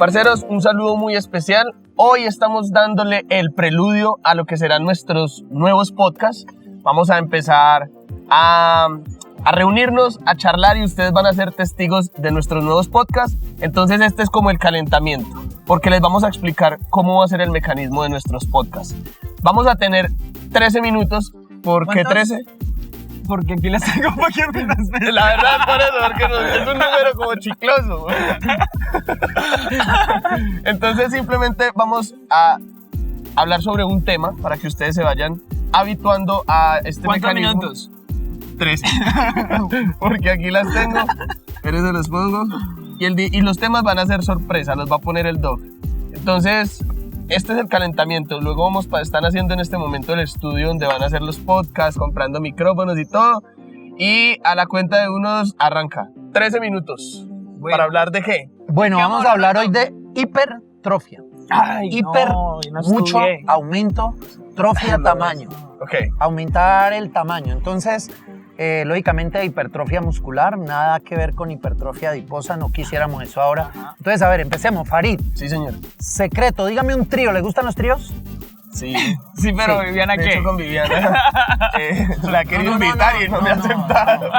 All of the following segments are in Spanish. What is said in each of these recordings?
Parceros, un saludo muy especial. Hoy estamos dándole el preludio a lo que serán nuestros nuevos podcasts. Vamos a empezar a reunirnos, a charlar y ustedes van a ser testigos de nuestros nuevos podcasts. Entonces este es como el calentamiento, porque les vamos a explicar cómo va a ser el mecanismo de nuestros podcasts. Vamos a tener 13 minutos. ¿Por qué 13? Porque aquí les tengo poquito menos. La verdad por eso, porque es un número como chicloso. Entonces simplemente vamos a hablar sobre un tema para que ustedes se vayan habituando a este mecanismo. ¿Cuántos minutos? 13. Porque aquí las tengo, pero se los pongo. Y los temas van a ser sorpresa, los va a poner el doc. Entonces, este es el calentamiento. Luego están haciendo en este momento el estudio donde van a hacer los podcasts, comprando micrófonos y todo. Y a la cuenta de unos arranca. 13 minutos. Bueno. ¿Para hablar de qué? Bueno, vamos a hablar hoy de hipertrofia. Ay, No mucho estudié. aumento, trofia, tamaño. Ok. Aumentar el tamaño. Entonces, lógicamente, hipertrofia muscular, nada que ver con hipertrofia adiposa, no quisiéramos eso ahora. Entonces, a ver, empecemos. Farid, Sí, señor. secreto, dígame un trío. ¿Le gustan los tríos? Sí. Sí, pero Sí. ¿Viviana De qué? hecho, con Viviana la he querido No, invitar y no me ha aceptado.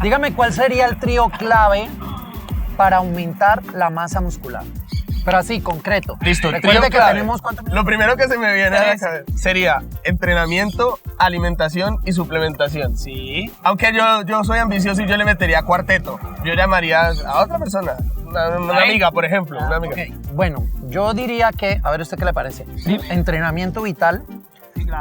Dígame cuál sería el trío clave para aumentar la masa muscular. Pero así, concreto. Listo, Recuerde trío que clave. tenemos ¿cuántos Lo minutos? primero que se me viene a la 13. cabeza sería entrenamiento, alimentación y suplementación. Sí. Aunque yo soy ambicioso y yo le metería cuarteto. Yo llamaría a otra persona, una Ahí. amiga, por ejemplo, una amiga. Ok, bueno, yo diría que, a ver usted qué le parece. Entrenamiento vital,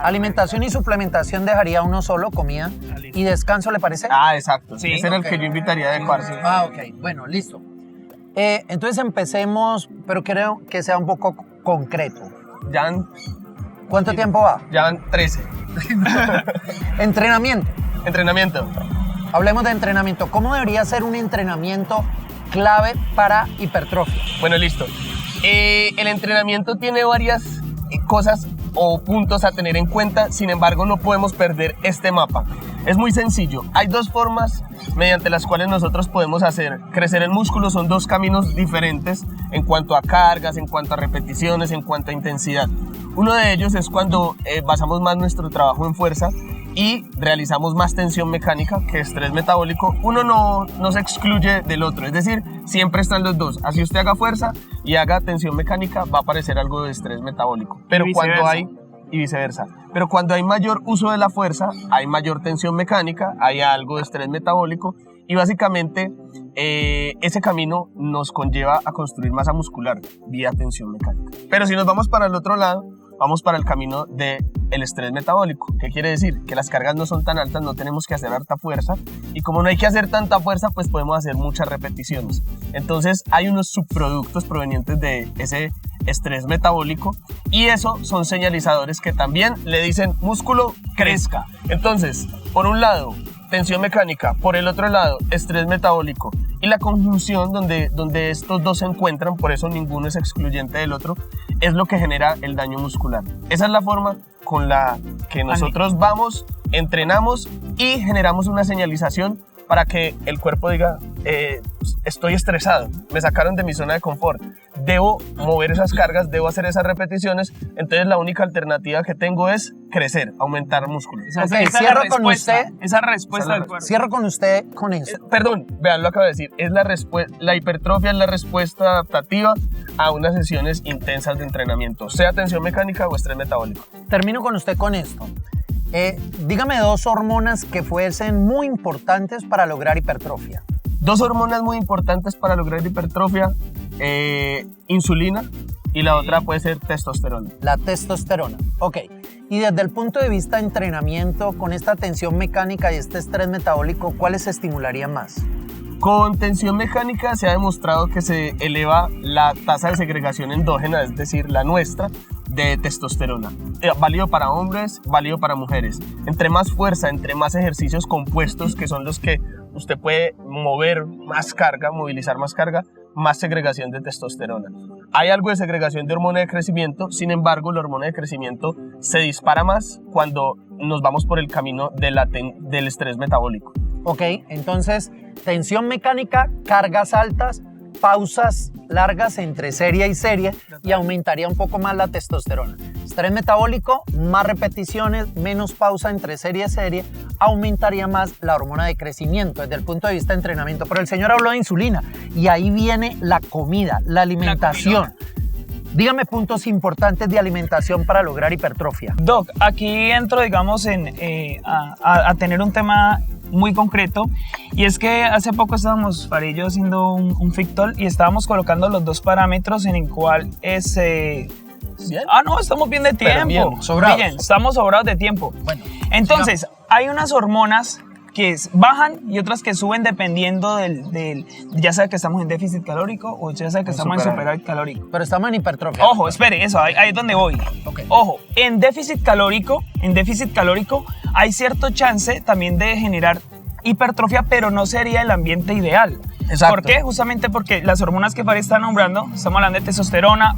alimentación y suplementación dejaría uno solo, comida. listo. ¿Y descanso le parece? Ah, exacto. Sí, Ese era ok. el que yo invitaría de cuarto. Ah, ok, bueno, listo. Entonces empecemos, pero creo que sea un poco concreto. ¿Cuánto tiempo va? Ya van 13. Entrenamiento. Entrenamiento. Hablemos de entrenamiento. ¿Cómo debería ser un entrenamiento clave para hipertrofia? Bueno, listo. El entrenamiento tiene varias cosas o puntos a tener en cuenta, sin embargo no podemos perder este mapa. Es muy sencillo, hay dos formas mediante las cuales nosotros podemos hacer crecer el músculo, son dos caminos diferentes en cuanto a cargas, en cuanto a repeticiones, en cuanto a intensidad. Uno de ellos es cuando basamos más nuestro trabajo en fuerza y realizamos más tensión mecánica que estrés metabólico. Uno no se excluye del otro, es decir, siempre están los dos. Así usted haga fuerza y haga tensión mecánica, va a aparecer algo de estrés metabólico. Pero cuando hay y viceversa. Pero cuando hay mayor uso de la fuerza, hay mayor tensión mecánica, hay algo de estrés metabólico y básicamente ese camino nos conlleva a construir masa muscular vía tensión mecánica. Pero si nos vamos para el otro lado, vamos para el camino del estrés metabólico. ¿Qué quiere decir? Que las cargas no son tan altas, no tenemos que hacer harta fuerza y como no hay que hacer tanta fuerza, pues podemos hacer muchas repeticiones. Entonces hay unos subproductos provenientes de ese estrés metabólico y eso son señalizadores que también le dicen músculo crezca. Entonces, por un lado, tensión mecánica, por el otro lado, estrés metabólico y la conjunción donde estos dos se encuentran, por eso ninguno es excluyente del otro, es lo que genera el daño muscular. Esa es la forma con la que nosotros vamos, entrenamos y generamos una señalización para que el cuerpo diga, estoy estresado, me sacaron de mi zona de confort, debo mover esas cargas, debo hacer esas repeticiones, entonces la única alternativa que tengo es crecer, aumentar músculo. Esa Ok, es la cierro con respuesta. usted. Esa respuesta Esa es la del cuerpo. Cierro con usted con eso. Perdón, vean, lo acabo de decir, es la hipertrofia es la respuesta adaptativa a unas sesiones intensas de entrenamiento, sea tensión mecánica o estrés metabólico. Termino con usted con esto. Dígame dos hormonas que fuesen muy importantes para lograr hipertrofia. Dos hormonas muy importantes para lograr hipertrofia, insulina y la otra puede ser testosterona. La testosterona. Ok. Y desde el punto de vista de entrenamiento, con esta tensión mecánica y este estrés metabólico, ¿cuáles se estimularían más? Con tensión mecánica se ha demostrado que se eleva la tasa de segregación endógena, es decir, la nuestra, de testosterona. Válido para hombres, válido para mujeres. Entre más fuerza, entre más ejercicios compuestos, que son los que usted puede mover más carga, movilizar más carga, más segregación de testosterona. Hay algo de segregación de hormona de crecimiento, sin embargo, la hormona de crecimiento se dispara más cuando nos vamos por el camino del estrés metabólico. Ok, entonces, tensión mecánica, cargas altas, pausas largas entre serie y serie y aumentaría un poco más la testosterona. Estrés metabólico, más repeticiones, menos pausa entre serie y serie, aumentaría más la hormona de crecimiento desde el punto de vista de entrenamiento. Pero el señor habló de insulina y ahí viene la comida, la alimentación. Dígame puntos importantes de alimentación para lograr hipertrofia. Doc, aquí entro, digamos, a tener un tema muy concreto, y es que hace poco estábamos, Farid y yo, haciendo un Fictol y estábamos colocando los dos parámetros en el cual es... ¿Bien? No, estamos bien de tiempo. bien, sobrados. Bien, estamos sobrados de tiempo. Bueno, entonces, hay unas hormonas que bajan y otras que suben dependiendo ya sea que estamos en déficit calórico o ya sea que estamos en superávit calórico. pero estamos en hipertrofia. Ojo, espere, eso, ahí es donde voy. Ok. Ojo, en déficit calórico hay cierto chance también de generar hipertrofia, pero no sería el ambiente ideal. Exacto. ¿Por qué? Justamente porque las hormonas que Farid está nombrando, estamos hablando de testosterona,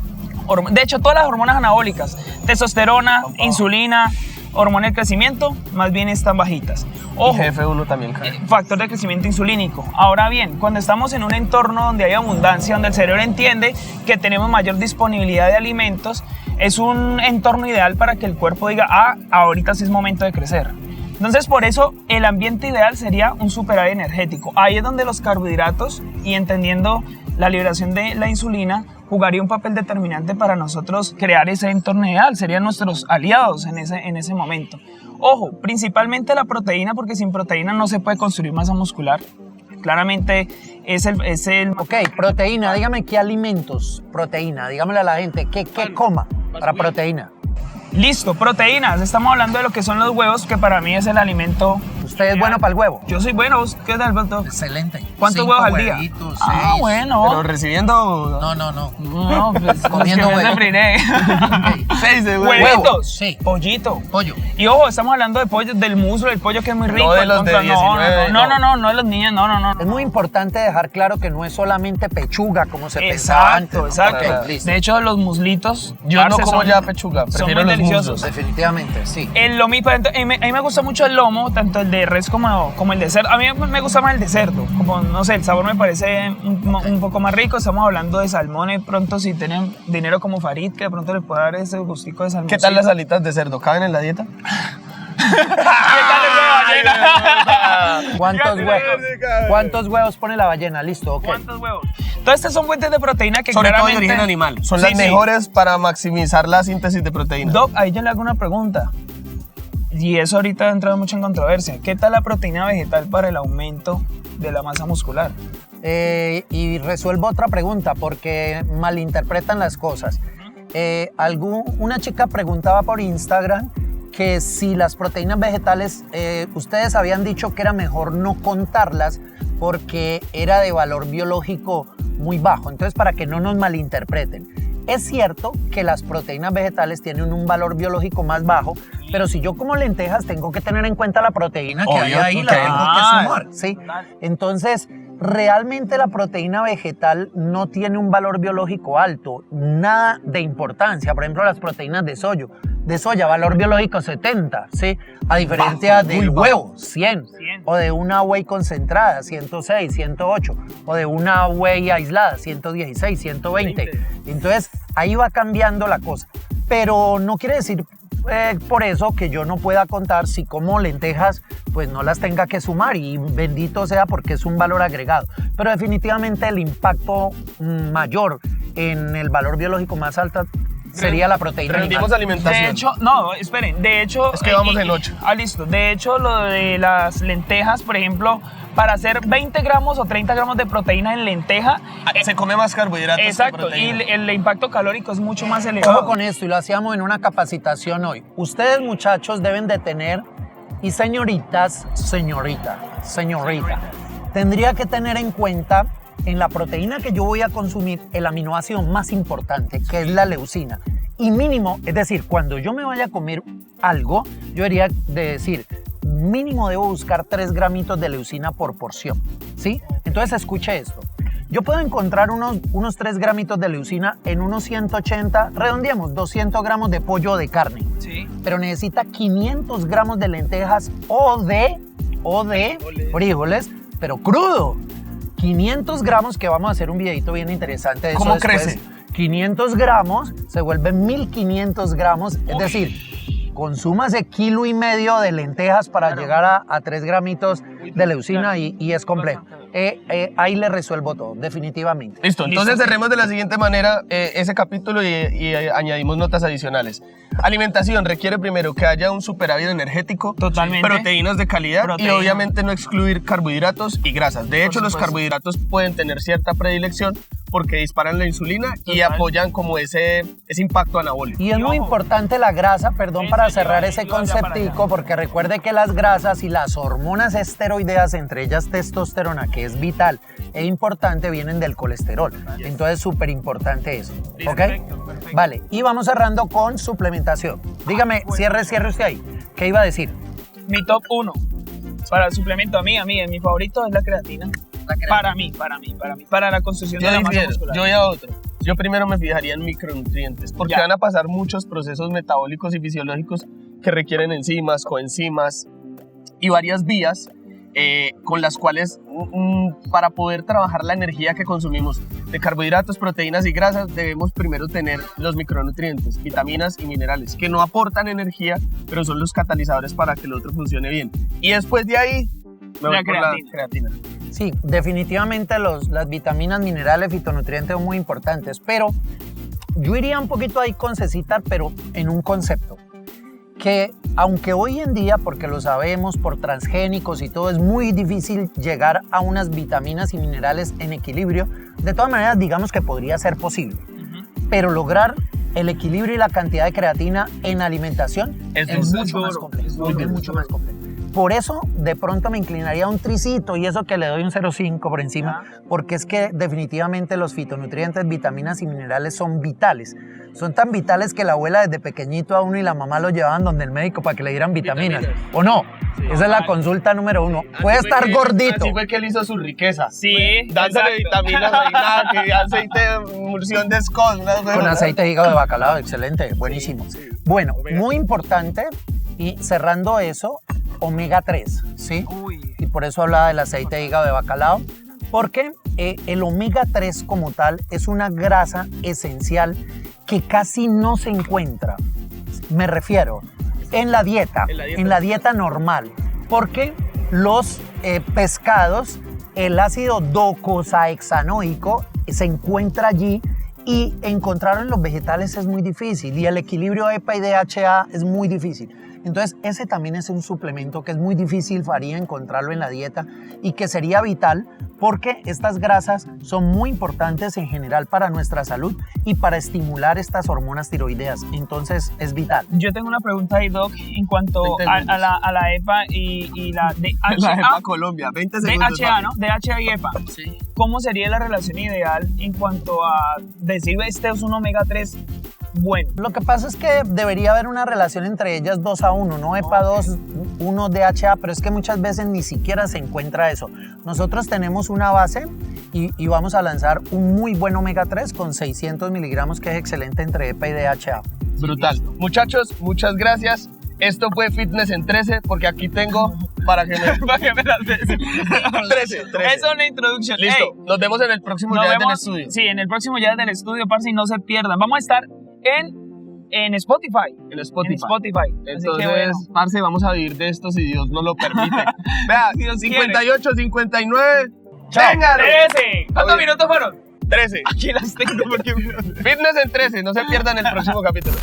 de hecho todas las hormonas anabólicas, testosterona, insulina, hormona del crecimiento, más bien están bajitas. Ojo, Y GF1 también cae. factor de crecimiento insulínico. Ahora bien, cuando estamos en un entorno donde hay abundancia, donde el cerebro entiende que tenemos mayor disponibilidad de alimentos, es un entorno ideal para que el cuerpo diga, ahorita sí es momento de crecer. Entonces, por eso, el ambiente ideal sería un superávit energético. Ahí es donde los carbohidratos, y entendiendo la liberación de la insulina, jugaría un papel determinante para nosotros crear ese entorno ideal. Serían nuestros aliados en ese momento. Ojo, principalmente la proteína, porque sin proteína no se puede construir masa muscular. Claramente es el... Ok, proteína, dígame qué alimentos, proteína, dígamele a la gente, ¿qué coma para proteína? Listo, proteínas. Estamos hablando de lo que son los huevos, que para mí es el alimento... ¿Usted es bueno para el huevo? Yo soy bueno. ¿Vos ¿Qué tal, Beto? Excelente. ¿Cuántos 5 huevos al día? huevitos, Ah, 6. bueno. Pero recibiendo... No. No, pues Comiendo los que me huevo. refriné. 6 de huevo. Huevitos. Sí. Pollito. Pollo. Y ojo, estamos hablando de pollo, del muslo, del pollo que es muy rico. de los de No, 19, no de los niños, no. Es muy importante dejar claro que no es solamente pechuga como se pensaba antes. Exacto, ¿no? exacto. Ok, listo. De hecho, los muslitos... Yo no parce, como son- ya pechuga, son prefiero muy los deliciosos. muslos. Definitivamente, sí. El lomito, a mí me gusta mucho el lomo, tanto el de res como el de cerdo. A mí me gusta más el de cerdo, como no sé, el sabor me parece un poco más rico. Estamos hablando de salmón, y pronto si tienen dinero como Farid, que de pronto les pueda dar ese gustico de salmón. ¿Qué tal las alitas de cerdo? ¿Caben en la dieta? ¿Cuántos huevos pone la ballena? Listo, ok. ¿Cuántos huevos? Todas estas son fuentes de proteína que Sobre todo de claramente... origen animal. Son Sí, las sí. mejores para maximizar la síntesis de proteína. Doc, ahí yo le hago una pregunta. Y eso ahorita ha entrado mucho en controversia. ¿Qué tal la proteína vegetal para el aumento de la masa muscular? Y resuelvo otra pregunta porque malinterpretan las cosas. Una chica preguntaba por Instagram que si las proteínas vegetales, ustedes habían dicho que era mejor no contarlas porque era de valor biológico muy bajo. Entonces, para que no nos malinterpreten. Es cierto que las proteínas vegetales tienen un valor biológico más bajo, pero si yo como lentejas tengo que tener en cuenta la proteína que hay Obvio, ahí, la ok. tengo que sumar, ¿sí? Total. Entonces, realmente la proteína vegetal no tiene un valor biológico alto, nada de importancia. Por ejemplo, las proteínas de soya, valor biológico 70, ¿sí? A diferencia del huevo, 100. O de una whey concentrada, 106, 108. O de una whey aislada, 116, 120. Entonces, ahí va cambiando la cosa. Pero no quiere decir por eso que yo no pueda contar si como lentejas, pues no las tenga que sumar y bendito sea porque es un valor agregado. Pero definitivamente el impacto mayor en el valor biológico más alto sería la proteína Rendimos animal. alimentación. De hecho, no, esperen, de hecho... Es que vamos en 8. Listo. De hecho, lo de las lentejas, por ejemplo, para hacer 20 gramos o 30 gramos de proteína en lenteja... Se come más carbohidratos. Exacto, que y proteína. el impacto calórico es mucho más elevado. Ojo con esto, y lo hacíamos en una capacitación hoy. Ustedes, muchachos, deben de tener, y señoritas, señorita, tendría que tener en cuenta en la proteína que yo voy a consumir el aminoácido más importante, que es la leucina. Y mínimo, es decir, cuando yo me vaya a comer algo, yo debería de decir, mínimo debo buscar 3 gramitos de leucina por porción, ¿sí? Entonces escuche esto. Yo puedo encontrar unos 3 gramitos de leucina en unos 180, redondeamos, 200 gramos de pollo o de carne. Sí. Pero necesita 500 gramos de lentejas o de frijoles, pero crudo. 500 gramos, que vamos a hacer un videito bien interesante de eso ¿Cómo después. crece? 500 gramos se vuelven 1500 gramos, es decir, consúmase 1,5 kilos de lentejas para llegar a 3 gramitos de leucina y es completo. Ahí le resuelvo todo, definitivamente. Listo, entonces cerremos de la siguiente manera ese capítulo y añadimos notas adicionales. Alimentación requiere primero que haya un superávit energético, Totalmente. proteínas de calidad y Proteína. obviamente no excluir carbohidratos y grasas. De hecho, los supuesto. carbohidratos pueden tener cierta predilección porque disparan la insulina y Total. apoyan como ese impacto anabólico. Y es muy ojo. importante la grasa, perdón, Eso para lleva cerrar ahí, ese iba ya para conceptico, allá. porque recuerde que las grasas y las hormonas esteroideas, entre ellas testosterona, que es vital e importante, vienen del colesterol. Entonces, súper importante eso, ¿ok? Perfecto, perfecto. Vale, y vamos cerrando con suplementación. Dígame, cierre usted ahí. ¿Qué iba a decir? Mi top 1 para el suplemento a mí, mi favorito es la creatina. Para mí. Para la construcción Yo de la masa difiero, muscular. yo voy a otro. Yo primero me fijaría en micronutrientes, porque Ya. van a pasar muchos procesos metabólicos y fisiológicos que requieren enzimas, coenzimas y varias vías con las cuales para poder trabajar la energía que consumimos de carbohidratos, proteínas y grasas debemos primero tener los micronutrientes, vitaminas y minerales que no aportan energía, pero son los catalizadores para que el otro funcione bien. Y después de ahí me voy La por creatina. la creatina. Sí, definitivamente las vitaminas, minerales, fitonutrientes son muy importantes, pero yo iría un poquito ahí con Cecitar, pero en un concepto. Que aunque hoy en día, porque lo sabemos por transgénicos y todo, es muy difícil llegar a unas vitaminas y minerales en equilibrio, de todas maneras digamos que podría ser posible. Pero lograr el equilibrio y la cantidad de creatina en alimentación Es es duro, mucho más duro, complejo. es duro, Es es mucho duro. más complejo. Por eso, de pronto me inclinaría a un tricito y eso que le doy un 0,5 por encima, porque es que definitivamente los fitonutrientes, vitaminas y minerales son vitales. Son tan vitales que la abuela desde pequeñito a uno y la mamá lo llevaban donde el médico para que le dieran vitaminas. ¿O no? Esa es la consulta número 1. Puede estar gordito. Así fue que él hizo su riqueza. Sí, Dándole exacto. vitaminas ahí, nada, que aceite de emulsión de Scott. Con aceite de hígado de bacalao, excelente, buenísimo. Bueno, muy importante, y cerrando eso, omega 3, ¿sí? Uy. Y por eso hablaba del aceite de hígado de bacalao, porque el omega 3 como tal es una grasa esencial que casi no se encuentra. Me refiero en la dieta normal, porque los pescados, el ácido docosahexanoico se encuentra allí y encontrarlo en los vegetales es muy difícil y el equilibrio EPA y DHA es muy difícil. Entonces ese también es un suplemento que es muy difícil, Faría, encontrarlo en la dieta y que sería vital porque estas grasas son muy importantes en general para nuestra salud y para estimular estas hormonas tiroideas. Entonces es vital. Yo tengo una pregunta ahí, Doc, en cuanto 20 a la EPA y la DHA. La EPA Colombia, 20 segundos. DHA, ¿no? DHA y EPA. Sí. ¿Cómo sería la relación ideal en cuanto a decir este es un omega 3 bueno? Lo que pasa es que debería haber una relación entre ellas 2-1, no EPA 2, 1 DHA, pero es que muchas veces ni siquiera se encuentra eso. Nosotros tenemos una base y vamos a lanzar un muy buen omega 3 con 600 miligramos que es excelente entre EPA y DHA. Brutal. Muchachos, muchas gracias. Esto fue Fitness en 13 porque aquí tengo para que me... Para que me las des. 13. Es una introducción. Listo, Ey, nos vemos en el próximo nos ya del vemos- estudio. Sí, en el próximo ya del estudio, parce, y no se pierdan. Vamos a estar en Spotify. En Spotify. En Spotify. Así que Entonces, bueno. parce, vamos a vivir de esto si Dios nos lo permite. Vea, Si Dios 58, 59. Chao. ¡Véngale! 13. ¿Cuántos minutos fueron? 13. Aquí las tengo porque... Fitness en 13, no se pierdan el próximo capítulo.